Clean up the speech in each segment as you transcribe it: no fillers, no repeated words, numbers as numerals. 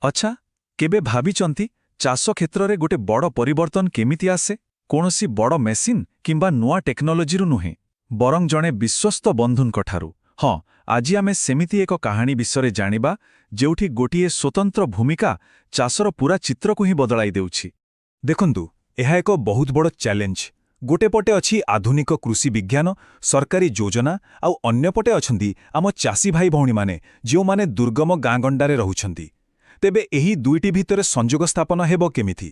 अच्छा केबे भाविचंती चाष क्षेत्र गोटे बड़ परिवर्तन केमिति आसे कोनोसी बड़ मेसिन किंबा नुआ टेक्नोलोजी नुहे बरं जणे विश्वस्त बंधुंठारु हाँ आज आमे सेमिति एक कहानी विषय जानिबा जेउठी गोटिए स्वतंत्र भूमिका चाषर पूरा चित्र को ही बदलाई देउछि। देखंतु एहा एक बहुत बड़ चैलेंज गोटे पटे अछि आधुनिक कृषि विज्ञान सरकारी योजना आउ अन्य पटे अछंती आम चासी भाई भौणी माने जो माने दुर्गम गाँ गंडारे रहुछंती। तेबे एही दुईटी भितरे संजोग स्थापन हेबो केमिति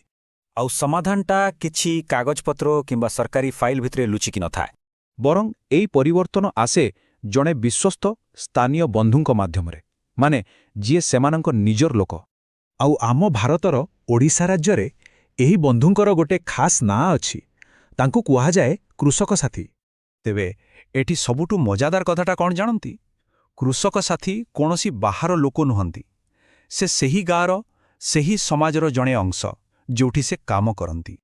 आउ समाधानटा किछि कागजपत्र किंबा सरकारी फाइल भितरे लुचिकी नथाए बरं एई परिवर्तन आसे जणे विश्वस्त स्थानीय बंधुंक माध्यमरे माने जिए सेमानंक निजर लोक आउ आम भारतर ओडिशा राज्ୟରେ एही बंधुंकर गोटे खास ना अछि तांकु कुहा जाए कृषक साथी। तेबे एठी सबुटु मजादार कथाटा कोन जानंती कृषक साथी कोनोसी बाहर लोक नुहंती से सही गार सही समाजर जणे अंश जोठी से काम करंती।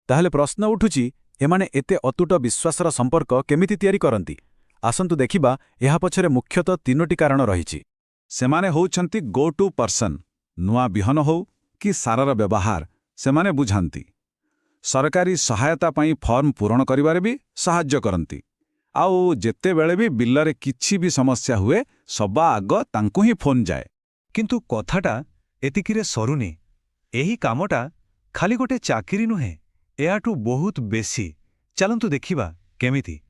ताहले प्रश्न उठुची एमाने एते अतुट विश्वासर संपर्क केमिति तयारी करंती आसंतु देखिबा एहा पछरे मुख्यतः तीनोटी कारण रहिछि। सेमाने होउछंती गो टू पर्सन नुआ बिहन हो कि सारर व्यवहार सेमाने बुझांती सरकारी सहायता पाई फॉर्म पूरण करिबारे भी सहाय्य करंती आउ जेते बेले भी बिल्लरे किछि भी समस्या हुए सबा आग तांकु ही फोन जाए। किंतु कथाटा एतिकिरे सरुनी एही कामटा खाली गोटे चाकिरी नुहे एयाटू बहुत बेसी चलंतु देखिबा केमिति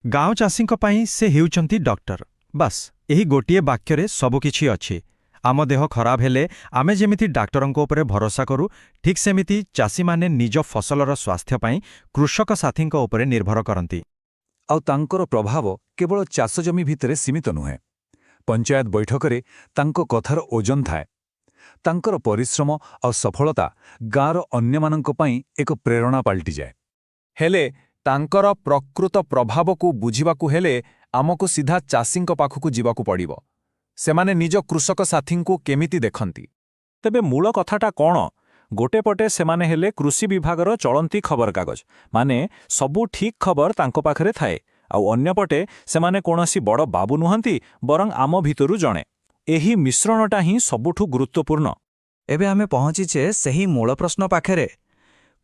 गाँव चाषींक पाई से हेउचंती डॉक्टर बस एही गोटिए वाक्यरे सबुकिछि अछि। आम देह खराब हेले आमे जेमिति डाक्टरंक उपरे भरोसा करू ठीक सेमिति चाषी माने निज फसलर स्वास्थ्य पाई कृषक साथींक उपरे निर्भर करंती। आउ तांकर प्रभाव केवल चाष जमी भितरे सीमित नुहे पंचायत बैठकरे तांको कथार ओजन थाए तांकर परिश्रम और सफलता गाँर अन्यमानंक पाई एक प्रेरणा पाल्टी जाए। हेले तांकर प्रकृत प्रभाव को बुझिबाकू हेले आमको सीधा चाषींक पाखकू जीवाकू पड़िबो सेमाने निज कृषक साथींकू केमिति देखंती। तेबे मूल कथाटा कोण गोटे पटे सेमाने हेले कृषि विभागर चलंती खबर कागज माने सबू ठीक खबर तांको पाखरे थाए आउ अन्य पटे सेमाने कोनोसी बड़ बाबू नुहंती बरं आम भितरु जणे एही मिश्रणटा ही सबुठु गुरुत्वपूर्ण। एबे आमे पहुंचीचे सही मूल प्रश्न पाखरे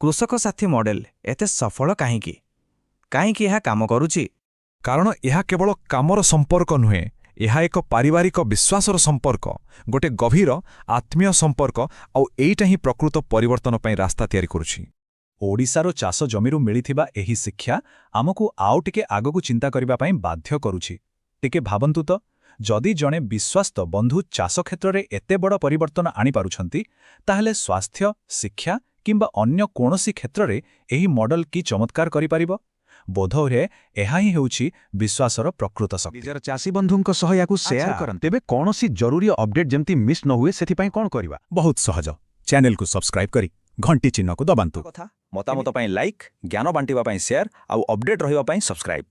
कृषक साथी मॉडेल एते सफल काहीकि काहीकि एहा काम करूची कारण यह केवल कामर संपर्क नुहे यह एक पारिवारिक विश्वासर संपर्क गोटे गभीर आत्मीय संपर्क आउ एइटा ही प्रकृत परिवर्तन पई रास्ता तयारी करुछि। ओडिशारो चाष जमीरु मिलिथिबा एही शिक्षा आमको आउ टिके आगकू चिंता करिबा पई बाध्य करुछि। टिके भाबंतु तो जदि जणे विश्वास्त बंधु चाष क्षेत्र में एते बड़ परिवर्तन आनी पारुछंती ताहले स्वास्थ्य शिक्षा किंबा अन्य कोनोसी क्षेत्र में एही मॉडल की चमत्कार करि पारिबो बोधौरे एहा ही हेउछि विश्वासर प्रकृत शक्ति। निजर चासी बंधुंक सह याकू शेयर करन तेबे कोनोसी जरूरी अपडेट जेमती मिस न हुए सेथि पई कोन करिबा बहुत सहज चैनल को सब्सक्राइब करी घंटी चिन्ह को दबांतु। कथा मतामत पई लाइक ज्ञान बांटिबा पई शेयर आउ अपडेट रहिबा पई सब्सक्राइब।